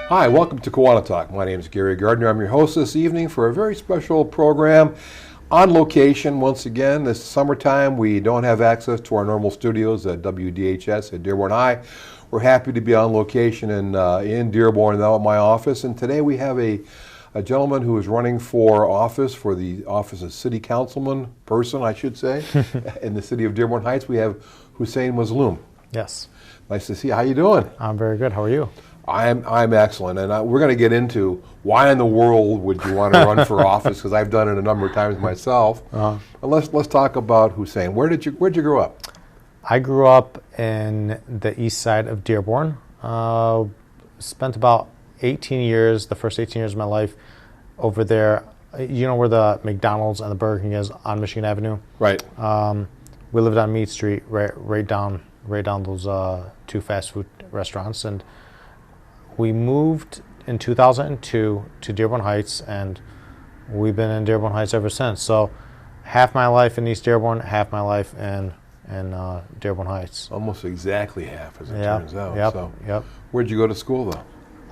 Hi, welcome to KiwaniTalk. My name is Gary Gardner. I'm your host this evening for a very special program on location. Once again, this summertime, we don't have access to our normal studios at WDHS at Dearborn High. We're happy to be on location in Dearborn, now at my office. And today we have a gentleman who is running for office, for the office of city councilman person, I should say, in the city of Dearborn Heights. We have Hussein Mazloum. Yes. Nice to see you. How you doing? I'm very good. How are you? I'm excellent, and we're going to get into why in the world would you want to run for office, because I've done it a number of times myself. And let's talk about Hussein. Where'd you grow up? I grew up in the east side of Dearborn. Spent about 18 years, the first 18 years of my life, over there. You know where the McDonald's and the Burger King is on Michigan Avenue? Right. We lived on Meade Street, right down those two fast food restaurants, and we moved in 2002 to Dearborn Heights, and we've been in Dearborn Heights ever since. So half my life in East Dearborn, half my life in Dearborn Heights. Almost exactly half, as it turns out. Yep. Where'd you go to school, though?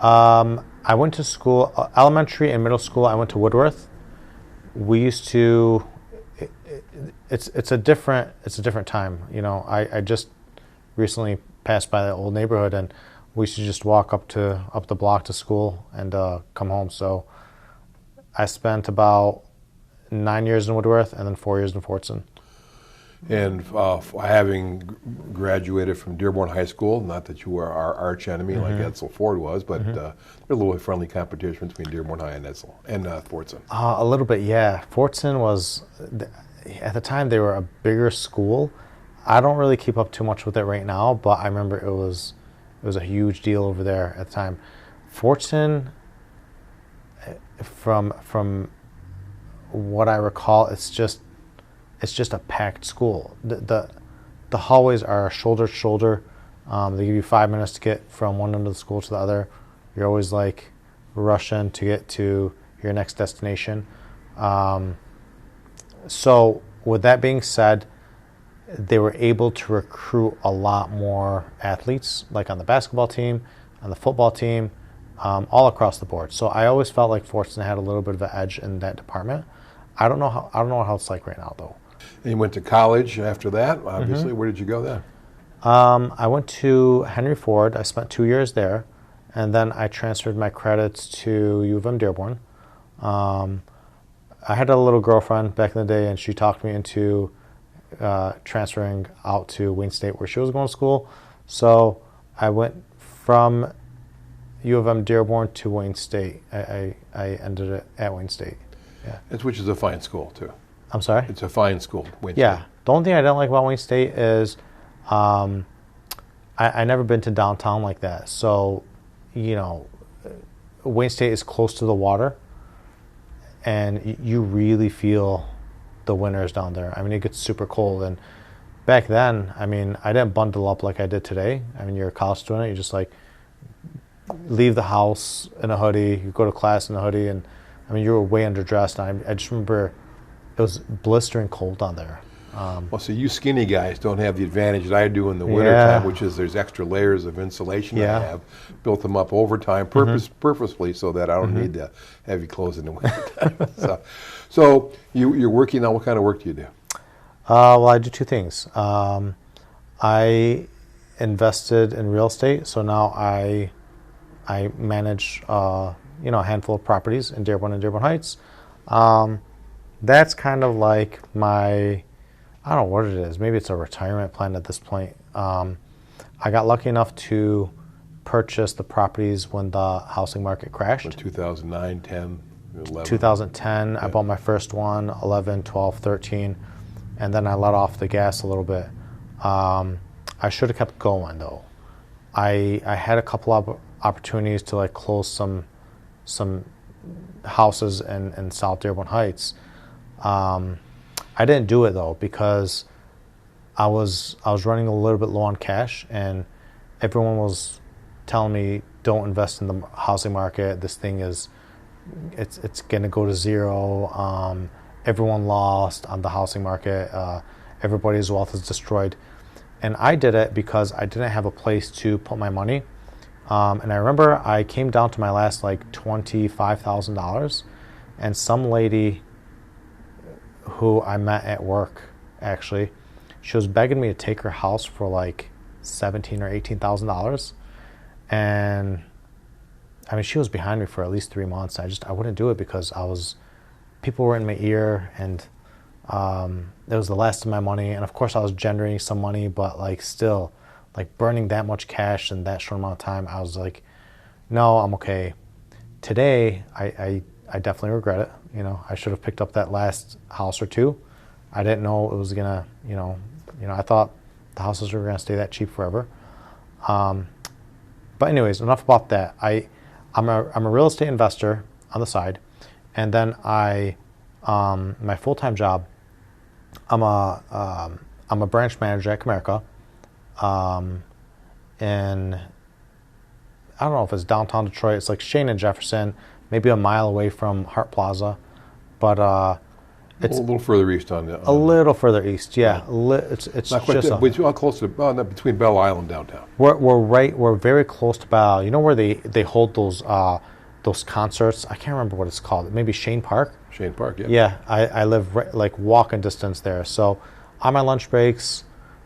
I went to school, elementary and middle school. I went to Woodworth. We used to. It's a different time. You know, I just recently passed by the old neighborhood, and we used to just walk up the block to school and come home. So I spent about 9 years in Woodworth and then 4 years in Fortson. And having graduated from Dearborn High School, not that you were our arch enemy like Edsel Ford was, but there's a little friendly competition between Dearborn High and Edsel and Fortson. A little bit, yeah. Fortson was, at the time, they were a bigger school. I don't really keep up too much with it right now, but I remember it was a huge deal over there at the time. Fortson, from what I recall, it's just a packed school. The hallways are shoulder to shoulder. They give you 5 minutes to get from one end of the school to the other. You're always like rushing to get to your next destination. So with that being said, they were able to recruit a lot more athletes, like on the basketball team, on the football team, all across the board. So I always felt like Fortson had a little bit of an edge in that department. I don't know how it's like right now, though. And you went to college after that, obviously. Where did you go then? I went to Henry Ford. I spent 2 years there, and then I transferred my credits to U of M Dearborn. I had a little girlfriend back in the day, and she talked me into transferring out to Wayne State, where she was going to school. So I went from U of M Dearborn to Wayne State. I ended it at Wayne State. Yeah. Which is a fine school, too. I'm sorry? It's a fine school, Wayne State. Yeah. The only thing I don't like about Wayne State is I never been to downtown like that. So, you know, Wayne State is close to the water, and you really feel the winters down there. I mean, it gets super cold. And back then, I mean, I didn't bundle up like I did today. I mean, you're a college student. You just like leave the house in a hoodie. You go to class in a hoodie. And I mean, you were way underdressed. I just remember it was blistering cold down there. Well, so you skinny guys don't have the advantage that I do in the wintertime, which is there's extra layers of insulation I have. Built them up over time purposefully so that I don't need the heavy clothes in the wintertime. So you're working now. What kind of work do you do? Well, I do two things. I invested in real estate, so now I manage a handful of properties in Dearborn and Dearborn Heights. That's kind of like my, I don't know what it is. Maybe it's a retirement plan at this point. I got lucky enough to purchase the properties when the housing market crashed. In 2009, 10, 11? 2010, yeah. I bought my first one, 11, 12, 13, and then I let off the gas a little bit. I should have kept going, though. I had a couple of opportunities to like close some houses in South Dearborn Heights. I didn't do it though because I was running a little bit low on cash, and everyone was telling me don't invest in the housing market. This thing is it's gonna go to zero. Everyone lost on the housing market. Everybody's wealth is destroyed. And I did it because I didn't have a place to put my money. And I remember I came down to my last like $25,000, and some lady who I met at work, actually, she was begging me to take her house for like $17,000 or $18,000, and I mean, she was behind me for at least 3 months. I wouldn't do it because people were in my ear, and it was the last of my money. And of course, I was generating some money, but like still, like burning that much cash in that short amount of time, I was like, no, I'm okay. Today, I definitely regret it. You know, I should have picked up that last house or two. I didn't know it was gonna, I thought the houses were gonna stay that cheap forever. But anyways, enough about that. I'm a real estate investor on the side, and then my full-time job, I'm a branch manager at Comerica, and I don't know if it's downtown Detroit. It's like Shane and Jefferson, maybe a mile away from Hart Plaza, but it's a little further east on the. a little further east. Yeah, it's Not quite just there, but close to between Bell Isle and downtown. we're very close to Bell. You know where they hold those concerts? I can't remember what it's called. Maybe Shane Park. Shane Park, yeah. Yeah, I live like walking distance there. So on my lunch breaks,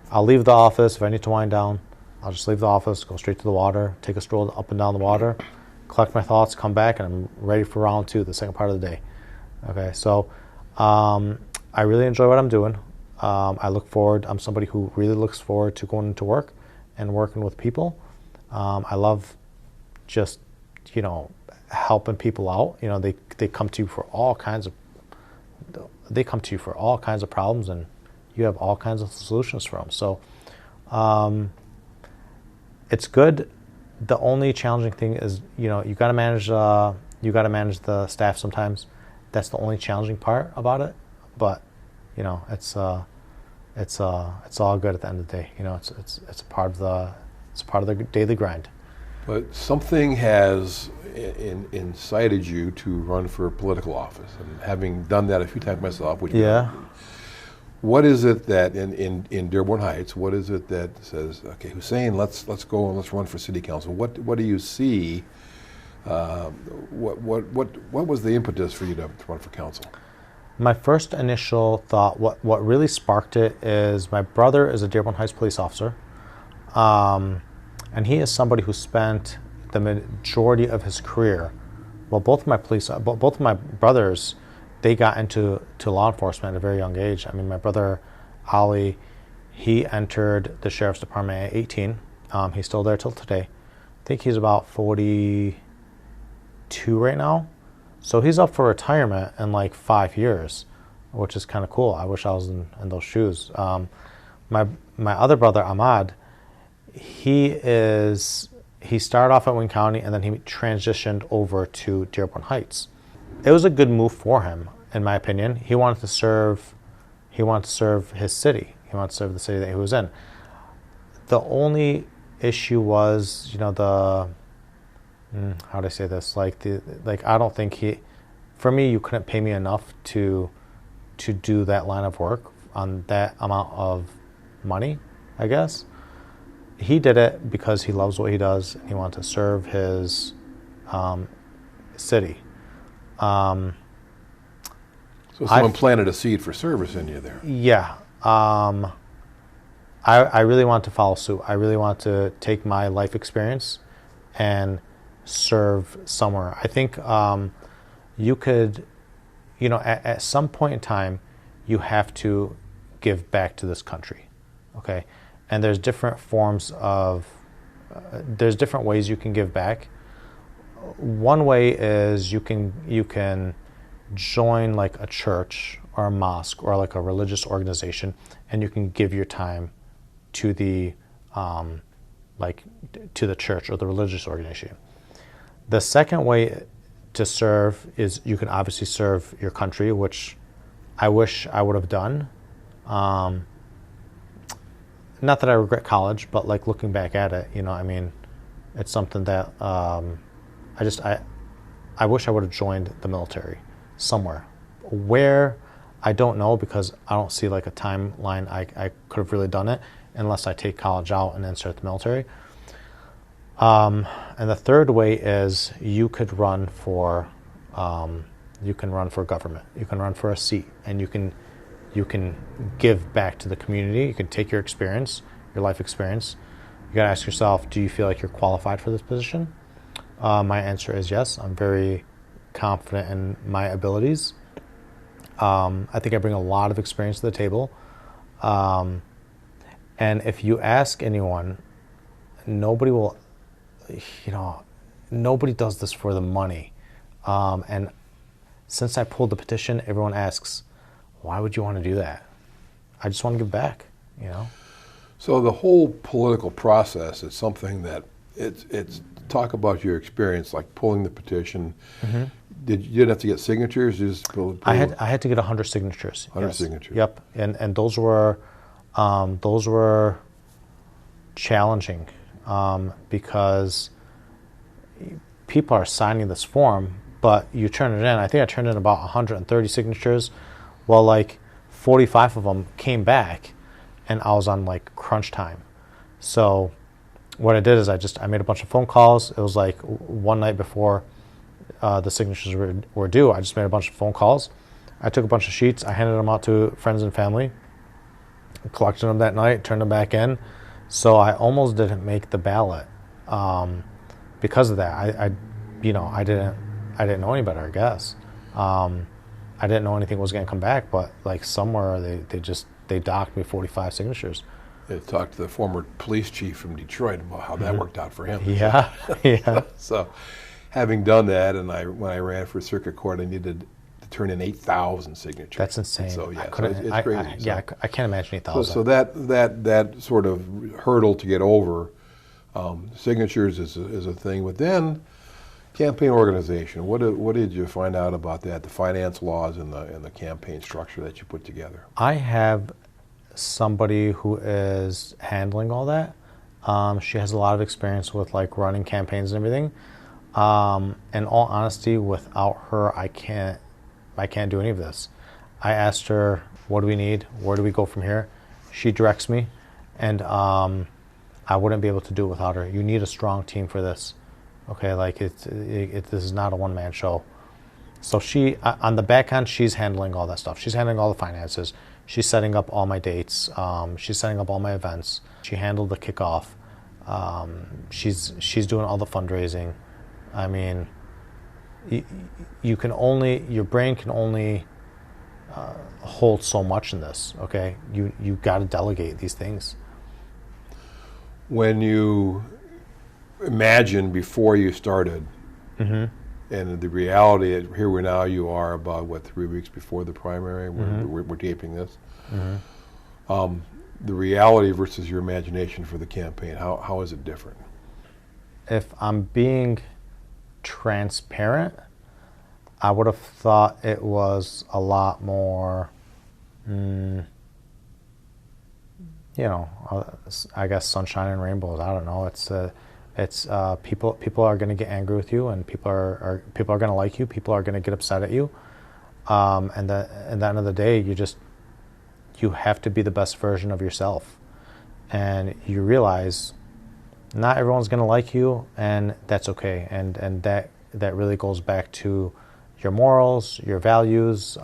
I'll leave the office. If I need to wind down, I'll just leave the office, go straight to the water, take a stroll up and down the water, collect my thoughts, come back, and I'm ready for round two, the second part of the day. Okay, so I really enjoy what I'm doing. I'm somebody who really looks forward to going into work and working with people. I love just, helping people out. They come to you for all kinds of problems, and you have all kinds of solutions for them. So it's good. The only challenging thing is, you got to manage the staff sometimes. That's the only challenging part about it. But it's all good at the end of the day. It's a part of the daily grind. But something has incited you to run for political office, and having done that a few times myself. What is it that in Dearborn Heights? What is it that says, okay, Hussein, let's go and let's run for city council? What do you see? What was the impetus for you to run for council? My first initial thought, what really sparked it, is my brother is a Dearborn Heights police officer, and he is somebody who spent the majority of his career. Well, both of my brothers, they got into law enforcement at a very young age. I mean, my brother Ali, he entered the sheriff's department at 18. He's still there till today. I think he's about 42 right now. So he's up for retirement in like 5 years, which is kind of cool. I wish I was in those shoes. My other brother Ahmad, he started off at Wayne County, and then he transitioned over to Dearborn Heights. It was a good move for him, in my opinion. He wanted to serve his city. He wanted to serve the city that he was in. The only issue was, how do I say this? I don't think for me, you couldn't pay me enough to do that line of work on that amount of money, I guess. He did it because he loves what he does, and he wanted to serve his city. So someone planted a seed for service in you there. Yeah. I really want to follow suit. I really want to take my life experience and serve somewhere. I think you could, at some point in time, you have to give back to this country, okay? And there's different there's different ways you can give back. One way is you can join like a church or a mosque or like a religious organization, and you can give your time to the to the church or the religious organization. The second way to serve is you can obviously serve your country, which I wish I would have done. Not that I regret college, but like looking back at it, it's something that I wish I would have joined the military somewhere. Where, I don't know, because I don't see like a timeline I could have really done it unless I take college out and then start the military. And the third way is you could run for government. You can run for a seat, and you can give back to the community. You can take your experience, your life experience. You got to ask yourself, do you feel like you're qualified for this position? My answer is yes. I'm very confident in my abilities. I think I bring a lot of experience to the table. And if you ask anyone, nobody will, nobody does this for the money. And since I pulled the petition, everyone asks, why would you want to do that? I just want to give back, So the whole political process is something that it's talk about your experience, like pulling the petition. Mm-hmm. You didn't have to get signatures? You just pull I had to get 100 signatures. 100 signatures. Yep, and those were challenging because people are signing this form, but you turn it in. I think I turned in about 130 signatures. Well, like 45 of them came back, and I was on like crunch time. So what I did is I made a bunch of phone calls. It was like one night before the signatures were due. I just made a bunch of phone calls. I took a bunch of sheets. I handed them out to friends and family, collected them that night, turned them back in. So I almost didn't make the ballot because of that. I didn't know any better, I guess. I didn't know anything was going to come back, but like somewhere they docked me 45 signatures. I talked to the former police chief from Detroit about how that worked out for him. Yeah, yeah. So, having done that, and when I ran for circuit court, I needed to turn in 8,000 signatures. That's insane. So yeah, it's crazy. I can't imagine 8,000. So that sort of hurdle to get over, signatures is a thing. But then, campaign organization. What did you find out about that? The finance laws and the campaign structure that you put together. I have somebody who is handling all that. She has a lot of experience with like running campaigns and everything. In all honesty, without her, I can't do any of this. I asked her, what do we need? Where do we go from here? She directs me, and I wouldn't be able to do it without her. You need a strong team for this. Okay, like this is not a one-man show. So she, on the back end, she's handling all that stuff. She's handling all the finances. She's setting up all my dates. She's setting up all my events. She handled the kickoff. She's doing all the fundraising. I mean, your brain can only hold so much in this. Okay, you got to delegate these things. When you imagine before you started, mm-hmm. and the reality is here you are about 3 weeks before the primary. We're taping this. Mm-hmm. The reality versus your imagination for the campaign. How is it different? If I'm being transparent, I would have thought it was a lot more, I guess sunshine and rainbows. I don't know. It's people are going to get angry with you, and people are going to like you. People are going to get upset at you, and at the end of the day, you have to be the best version of yourself, and you realize not everyone's going to like you, and that's okay. And that really goes back to your morals, your values.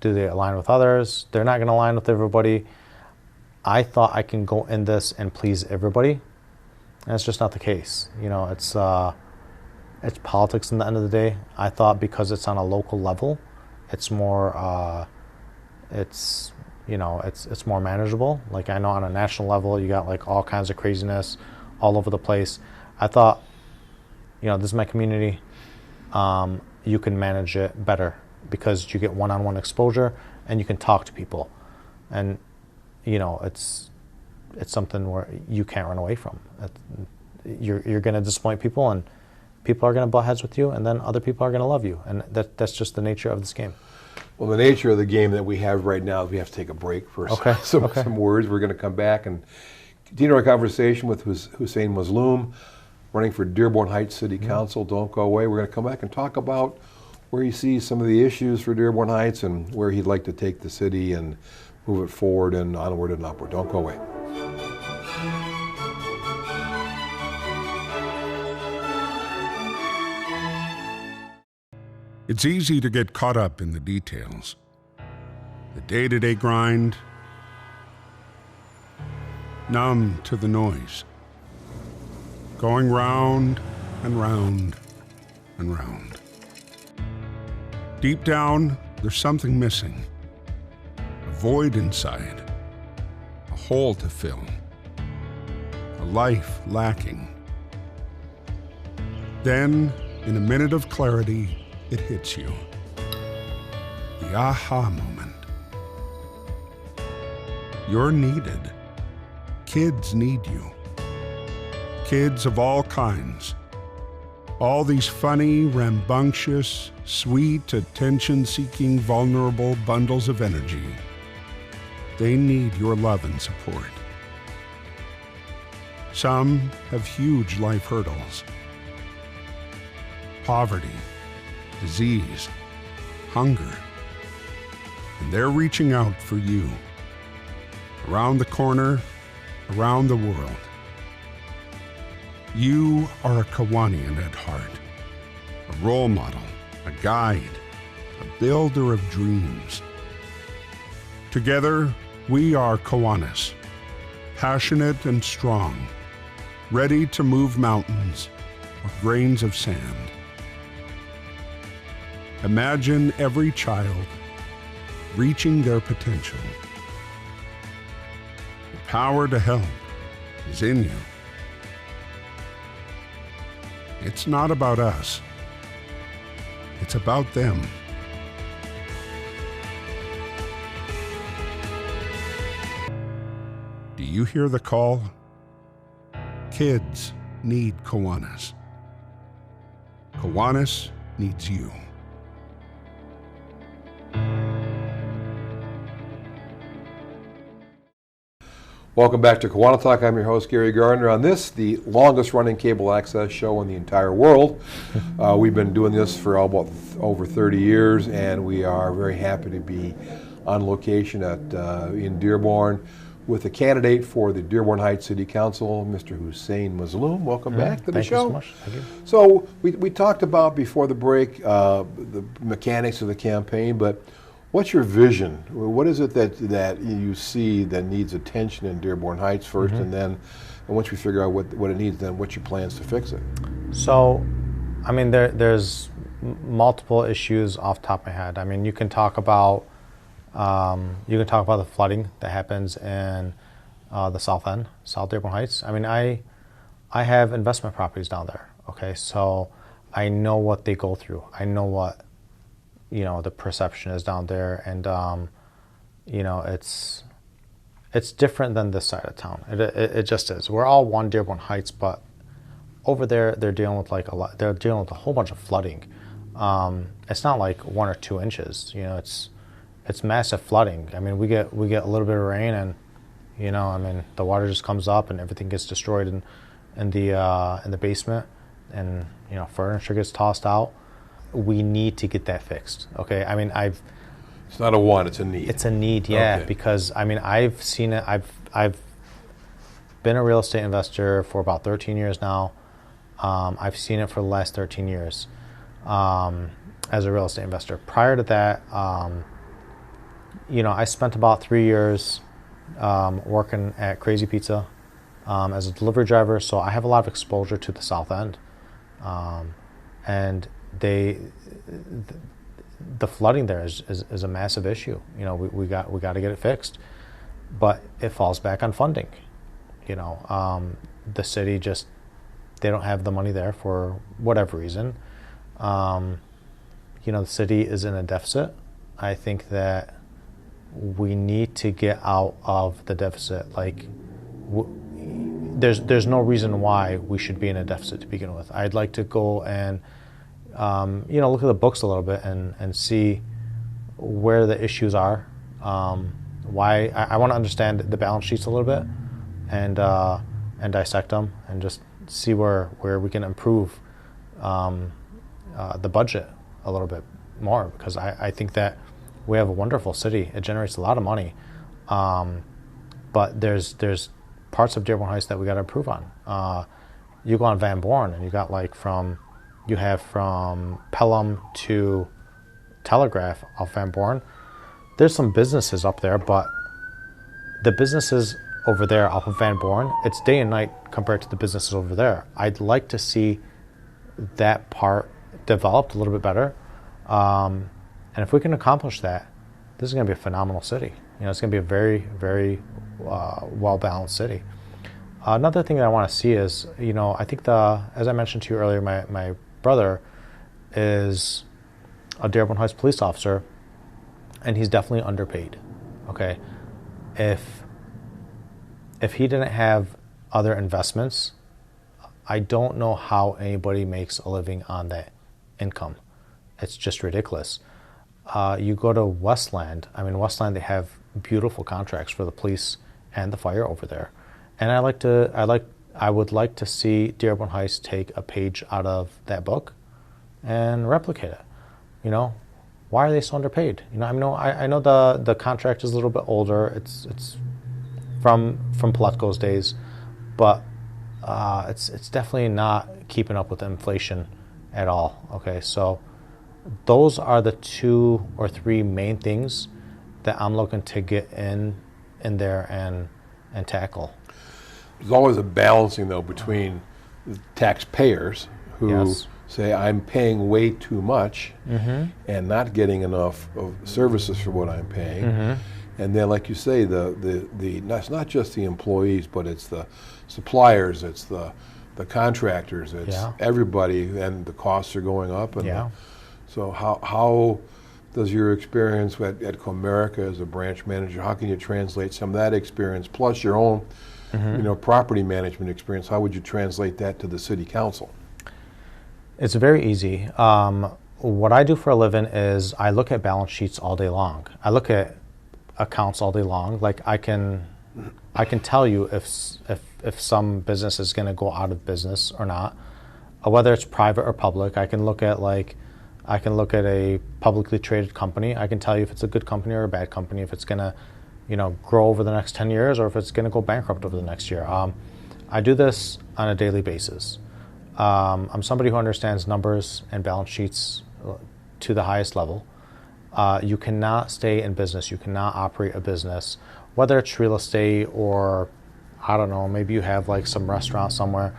Do they align with others? They're not going to align with everybody. I thought I can go in this and please everybody. And it's just not the case. It's politics in the end of the day. I thought because it's on a local level, it's more it's more manageable. Like I know on a national level, you got like all kinds of craziness all over the place. I thought, this is my community. You can manage it better because you get one-on-one exposure and you can talk to people, and it's something where you can't run away from. You're going to disappoint people, and people are going to butt heads with you, and then other people are going to love you, and that's just the nature of this game. Well, the nature of the game that we have right now is we have to take a break for some words. We're going to come back and continue our conversation with Hussein Mazloum, running for Dearborn Heights City Council. Don't go away. We're going to come back and talk about where he sees some of the issues for Dearborn Heights and where he'd like to take the city and move it forward and onward and upward. Don't go away. It's easy to get caught up in the details. The day-to-day grind, numb to the noise, going round and round and round. Deep down, there's something missing, a void inside, a hole to fill, a life lacking. Then, in a minute of clarity, it hits you. The aha moment. You're needed. Kids need you. Kids of all kinds. All these funny, rambunctious, sweet, attention-seeking, vulnerable bundles of energy. They need your love and support. Some have huge life hurdles. Poverty, disease, hunger. And they're reaching out for you. Around the corner, around the world. You are a Kiwanian at heart, a role model, a guide, a builder of dreams. Together, we are Kiwanis, passionate and strong, ready to move mountains or grains of sand. Imagine every child reaching their potential. The power to help is in you. It's not about us. It's about them. Do you hear the call? Kids need Kiwanis. Kiwanis needs you. Welcome back to KiwaniTalk. I'm your host, Gary Gardner. On this, the longest running cable access show in the entire world. We've been doing this for about over 30 years, and we are very happy to be on location in Dearborn with a candidate for the Dearborn Heights City Council, Mr. Hussein Mazloum. Welcome back to the show. Thank you so much. Thank you. So we talked about before the break the mechanics of the campaign, but what's your vision? What is it that you see that needs attention in Dearborn Heights first, and then once we figure out what it needs, then what's your plans to fix it? So, I mean, there's multiple issues off the top of my head. I mean, you can talk about the flooding that happens in the south end, South Dearborn Heights. I mean, I have investment properties down there. Okay, so I know what they go through. I know what the perception is down there, and it's different than this side of town. It just is. We're all one Dearborn Heights, but over there they're dealing with they're dealing with a whole bunch of flooding. It's not like 1 or 2 inches. It's massive flooding. I mean, we get a little bit of rain, and I mean, the water just comes up and everything gets destroyed in the basement, and furniture gets tossed out. We need to get that fixed. Okay, I mean, It's not a want; it's a need. It's a need, yeah. Okay. Because I mean, I've seen it. I've been a real estate investor for about 13 years now. I've seen it for the last 13 years as a real estate investor. Prior to that, I spent about 3 years working at Crazy Pizza as a delivery driver. So I have a lot of exposure to the South End, and the flooding there is a massive issue. We got to get it fixed, but it falls back on funding. The city they don't have the money there for whatever reason. The city is in a deficit. I think that we need to get out of the deficit. There's no reason why we should be in a deficit to begin with. I'd like to go and look at the books a little bit and see where the issues are. Why I want to understand the balance sheets a little bit, and dissect them and just see where we can improve the budget a little bit more, because I think that we have a wonderful city. It generates a lot of money, but there's parts of Dearborn Heights that we got to improve on. You go on Van Born and you got from Pelham to Telegraph off Van Born, there's some businesses up there, but the businesses over there off of Van Born, it's day and night compared to the businesses over there. I'd like to see that part developed a little bit better. And if we can accomplish that, this is going to be a phenomenal city. It's going to be a very, very well-balanced city. Another thing that I want to see is, I think as I mentioned to you earlier, my brother is a Dearborn Heights police officer, and he's definitely underpaid. Okay, if he didn't have other investments, I don't know how anybody makes a living on that income. It's just ridiculous. You go to Westland. Westland, they have beautiful contracts for the police and the fire over there, and I would like to see Dearborn Heights take a page out of that book and replicate it. Why are they so underpaid? I know the contract is a little bit older. It's from Pletko's days, but it's definitely not keeping up with inflation at all. Okay, so those are the 2 or 3 main things that I'm looking to get in there and tackle. There's always a balancing, though, between taxpayers who Yes. say, I'm paying way too much and not getting enough of services for what I'm paying. And then, like you say, it's not just the employees, but it's the suppliers, it's the contractors, it's everybody, and the costs are going up. And so how does your experience at Comerica as a branch manager, how can you translate some of that experience, plus your own property management experience, how would you translate that to the city council? It's very easy. What I do for a living is I look at balance sheets all day long. I look at accounts all day long. Like I can tell you if some business is going to go out of business or not, whether it's private or public. I can look at a publicly traded company. I can tell you if it's a good company or a bad company, if it's going to grow over the next 10 years or if it's going to go bankrupt over the next year. I do this on a daily basis. I'm somebody who understands numbers and balance sheets to the highest level. You cannot stay in business. You cannot operate a business, whether it's real estate or, I don't know, maybe you have like some restaurant somewhere.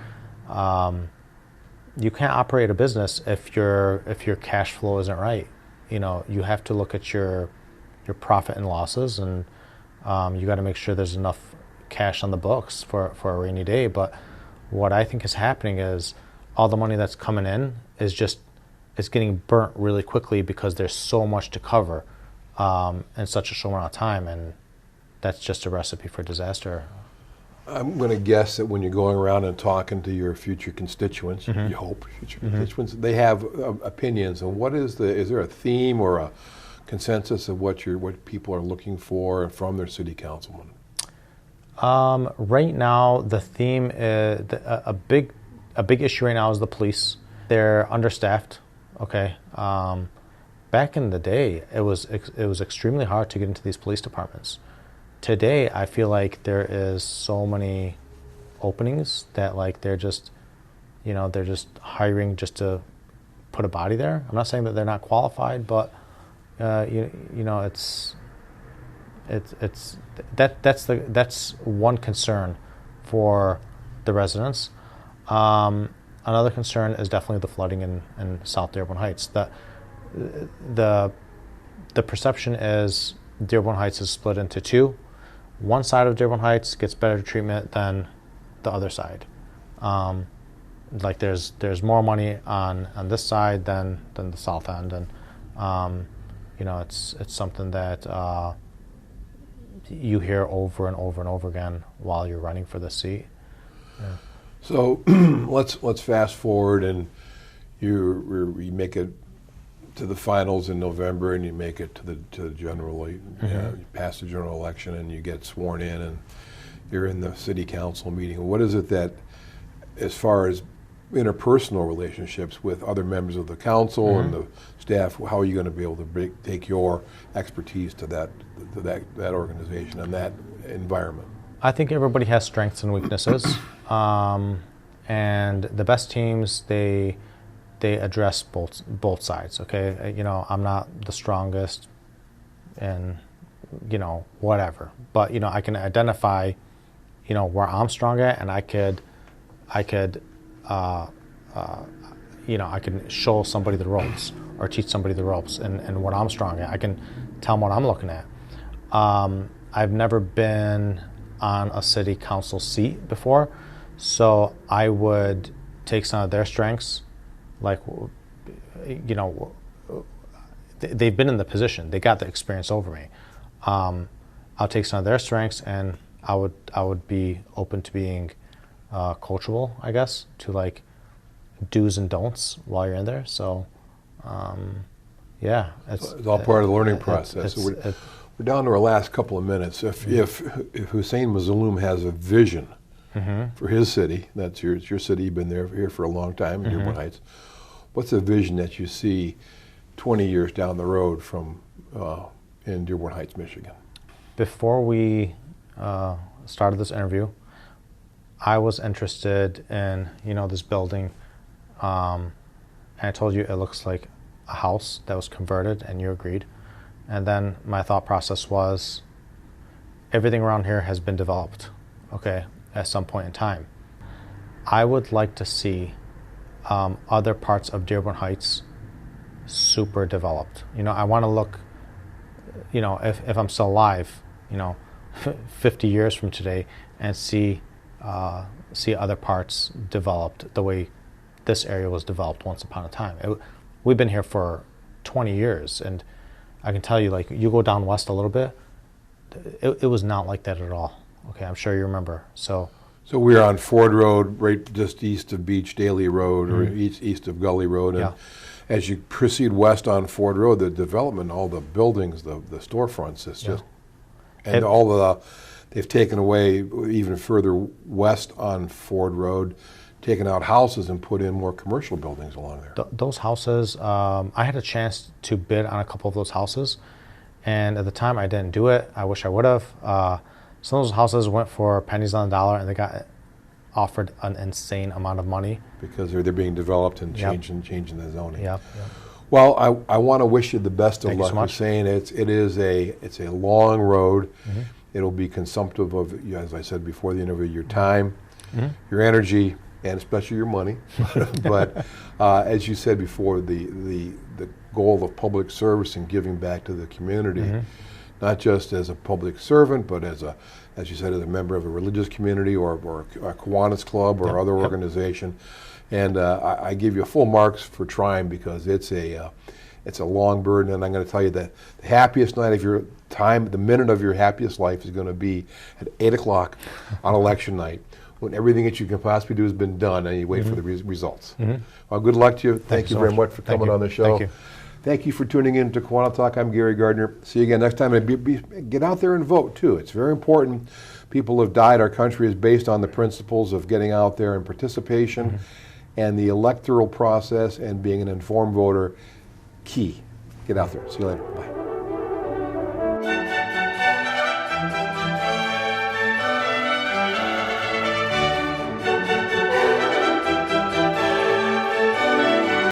You can't operate a business if your cash flow isn't right. You have to look at your profit and losses, and you got to make sure there's enough cash on the books for a rainy day. But what I think is happening is all the money that's coming in is getting burnt really quickly because there's so much to cover in such a short amount of time, and that's just a recipe for disaster. I'm going to guess that when you're going around and talking to your future constituents, you hope future constituents, they have opinions. And is there a theme or a consensus of what people are looking for from their city councilman? Right now, the theme is a big issue right now is the police. They're understaffed. Okay. Back in the day, it was extremely hard to get into these police departments. Today, I feel like there is so many openings that like they're just hiring just to put a body there. I'm not saying that they're not qualified, but that's one concern for the residents. Another concern is definitely the flooding in South Dearborn Heights. The perception is Dearborn Heights is split into two. One side of Dearborn Heights gets better treatment than the other side. Like there's more money on this side than the south end, and it's something that you hear over and over and over again while you're running for the seat. Yeah. So let's fast forward, and you make it to the finals in November, and you make it to the general. You pass the general election, and you get sworn in, and you're in the city council meeting. What is it that, as far as interpersonal relationships with other members of the council and the staff, how are you going to be able to take your expertise to that organization and that environment? I think everybody has strengths and weaknesses, and the best teams they they address both sides. Okay, you know, I'm not the strongest, and you know, whatever. But you know, I can identify, you know, where I'm strong at, and I could, you know, I can show somebody the ropes or teach somebody the ropes and what I'm strong at. I can tell them what I'm looking at. I've never been on a city council seat before, so I would take some of their strengths, like, you know, they've been in the position, they got the experience over me. I'll take some of their strengths, and I would be open to being coachable, I guess, to like do's and don'ts while you're in there. So, yeah, it's all part of the learning process. We're down to our last couple of minutes. If Hussein Mazloum has a vision for his city, that's it's your city, you've been here for a long time in Dearborn Heights, what's a vision that you see 20 years down the road from in Dearborn Heights, Michigan? Before we started this interview, I was interested in, you know, this building, and I told you it looks like a house that was converted, and you agreed. And then my thought process was, everything around here has been developed, okay, at some point in time. I would like to see other parts of Dearborn Heights super developed. You know, I want to look, you know, if I'm still alive, you know, 50 years from today, and see other parts developed the way this area was developed once upon a time. We've been here for 20 years, and I can tell you, like, you go down west a little bit, it was not like that at all. Okay, I'm sure you remember. So we're on Ford Road, right just east of Beach Daly Road, or east of Gully Road, and as you proceed west on Ford Road, the development, all the buildings, the storefronts, it's just, and they've taken away even further west on Ford Road, taken out houses and put in more commercial buildings along there. Those houses, I had a chance to bid on a couple of those houses, and at the time I didn't do it. I wish I would have. Some of those houses went for pennies on the dollar, and they got offered an insane amount of money. Because they're being developed and changing the zoning. Yep. Well, I want to wish you the best of Thank you luck. so much. Hussein, it's a long road. It'll be consumptive of, as I said before the interview, your time, your energy, and especially your money. But as you said before, the goal of public service and giving back to the community, not just as a public servant, but as you said, as a member of a religious community or a Kiwanis club or other organization. And I give you full marks for trying, because it's a long burden. And I'm going to tell you that the happiest night of your time, the minute of your happiest life, is going to be at 8 o'clock on election night, when everything that you can possibly do has been done, and you wait for the results. Well, good luck to you. Thank you very much for coming on the show. Thank you for tuning in to KiwaniTalk. I'm Gary Gardner. See you again next time. And get out there and vote, too. It's very important. People have died. Our country is based on the principles of getting out there and participation, and the electoral process and being an informed voter, key. Get out there. See you later. Bye.